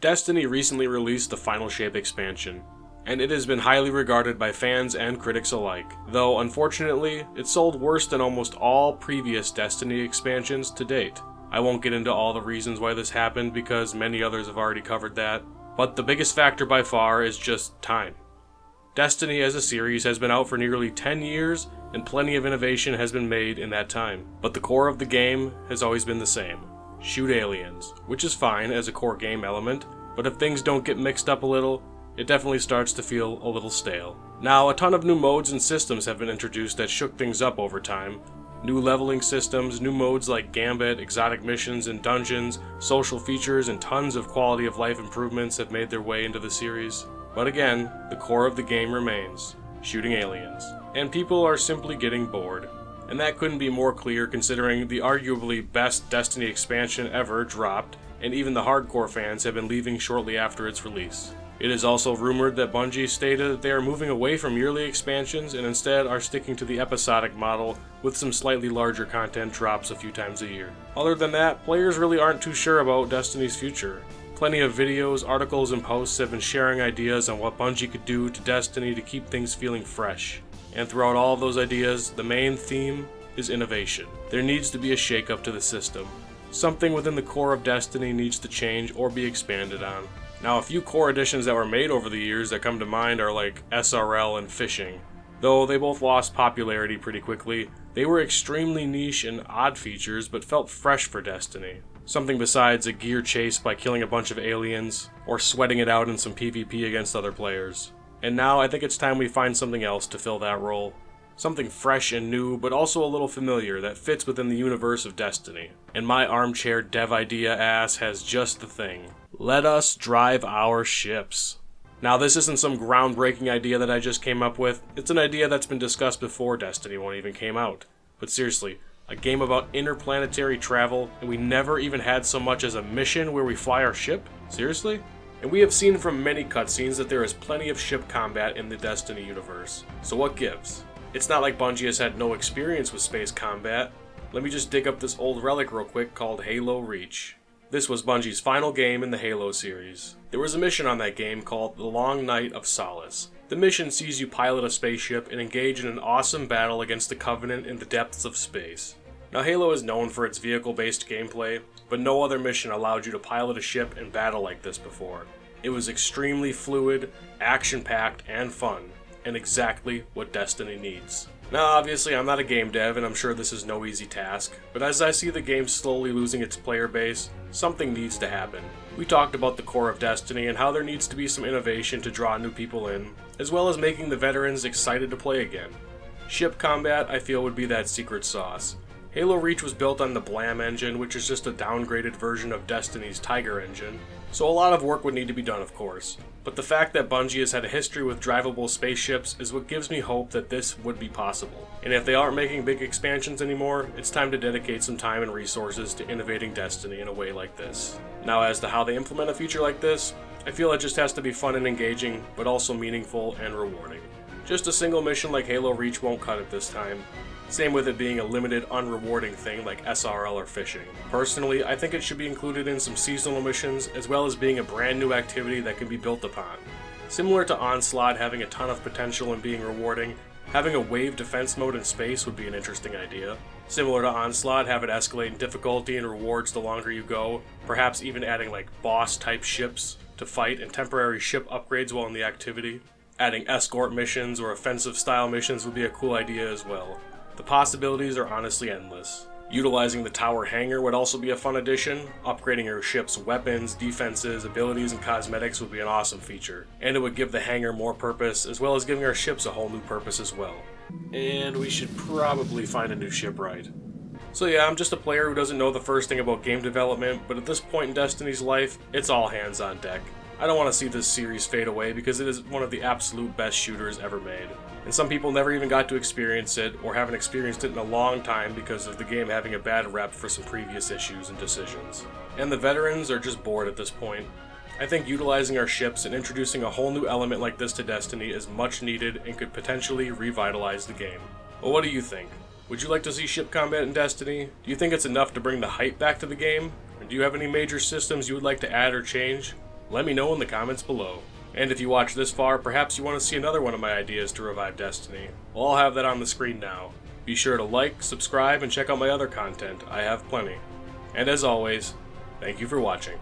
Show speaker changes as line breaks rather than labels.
Destiny recently released the Final Shape expansion, and it has been highly regarded by fans and critics alike, though unfortunately, it sold worse than almost all previous Destiny expansions to date. I won't get into all the reasons why this happened because many others have already covered that, but the biggest factor by far is just time. Destiny as a series has been out for nearly 10 years, and plenty of innovation has been made in that time, but the core of the game has always been the same. Shoot aliens, which is fine as a core game element, but if things don't get mixed up a little, it definitely starts to feel a little stale. Now, a ton of new modes and systems have been introduced that shook things up over time. New leveling systems, new modes like Gambit, exotic missions and dungeons, social features, and tons of quality of life improvements have made their way into the series. But again, the core of the game remains, shooting aliens. And people are simply getting bored. And that couldn't be more clear considering the arguably best Destiny expansion ever dropped, and even the hardcore fans have been leaving shortly after its release. It is also rumored that Bungie stated that they are moving away from yearly expansions and instead are sticking to the episodic model with some slightly larger content drops a few times a year. Other than that, players really aren't too sure about Destiny's future. Plenty of videos, articles, and posts have been sharing ideas on what Bungie could do to Destiny to keep things feeling fresh. And throughout all of those ideas, the main theme is innovation. There needs to be a shake-up to the system. Something within the core of Destiny needs to change or be expanded on. Now, a few core additions that were made over the years that come to mind are like SRL and fishing. Though they both lost popularity pretty quickly, they were extremely niche and odd features but felt fresh for Destiny. Something besides a gear chase by killing a bunch of aliens, or sweating it out in some PvP against other players. And now I think it's time we find something else to fill that role. Something fresh and new, but also a little familiar that fits within the universe of Destiny. And my armchair dev idea ass has just the thing. Let us drive our ships. Now this isn't some groundbreaking idea that I just came up with, it's an idea that's been discussed before Destiny 1 even came out. But seriously, a game about interplanetary travel, and we never even had so much as a mission where we fly our ship? Seriously? And we have seen from many cutscenes that there is plenty of ship combat in the Destiny universe. So what gives? It's not like Bungie has had no experience with space combat. Let me just dig up this old relic real quick called Halo Reach. This was Bungie's final game in the Halo series. There was a mission on that game called the Long Night of Solace. The mission sees you pilot a spaceship and engage in an awesome battle against the Covenant in the depths of space. Now Halo is known for its vehicle-based gameplay, but no other mission allowed you to pilot a ship and battle like this before. It was extremely fluid, action-packed, and fun, and exactly what Destiny needs. Now obviously I'm not a game dev and I'm sure this is no easy task, but as I see the game slowly losing its player base, something needs to happen. We talked about the core of Destiny and how there needs to be some innovation to draw new people in, as well as making the veterans excited to play again. Ship combat I feel would be that secret sauce. Halo Reach was built on the Blam engine, which is just a downgraded version of Destiny's Tiger engine, so a lot of work would need to be done of course. But the fact that Bungie has had a history with drivable spaceships is what gives me hope that this would be possible. And if they aren't making big expansions anymore, it's time to dedicate some time and resources to innovating Destiny in a way like this. Now as to how they implement a feature like this, I feel it just has to be fun and engaging, but also meaningful and rewarding. Just a single mission like Halo Reach won't cut it this time. Same with it being a limited, unrewarding thing like SRL or fishing. Personally, I think it should be included in some seasonal missions, as well as being a brand new activity that can be built upon. Similar to Onslaught having a ton of potential and being rewarding, having a wave defense mode in space would be an interesting idea. Similar to Onslaught, have it escalate in difficulty and rewards the longer you go, perhaps even adding like boss-type ships to fight and temporary ship upgrades while in the activity. Adding escort missions or offensive-style missions would be a cool idea as well. The possibilities are honestly endless. Utilizing the tower hangar would also be a fun addition. Upgrading your ship's weapons, defenses, abilities, and cosmetics would be an awesome feature. And it would give the hangar more purpose, as well as giving our ships a whole new purpose as well. And we should probably find a new shipwright. So yeah, I'm just a player who doesn't know the first thing about game development, but at this point in Destiny's life, it's all hands on deck. I don't want to see this series fade away because it is one of the absolute best shooters ever made. And some people never even got to experience it, or haven't experienced it in a long time because of the game having a bad rep for some previous issues and decisions. And the veterans are just bored at this point. I think utilizing our ships and introducing a whole new element like this to Destiny is much needed and could potentially revitalize the game. Well, what do you think? Would you like to see ship combat in Destiny? Do you think it's enough to bring the hype back to the game? Or do you have any major systems you would like to add or change? Let me know in the comments below. And if you watch this far, perhaps you want to see another one of my ideas to revive Destiny. Well, I'll have that on the screen now. Be sure to like, subscribe, and check out my other content. I have plenty. And as always, thank you for watching.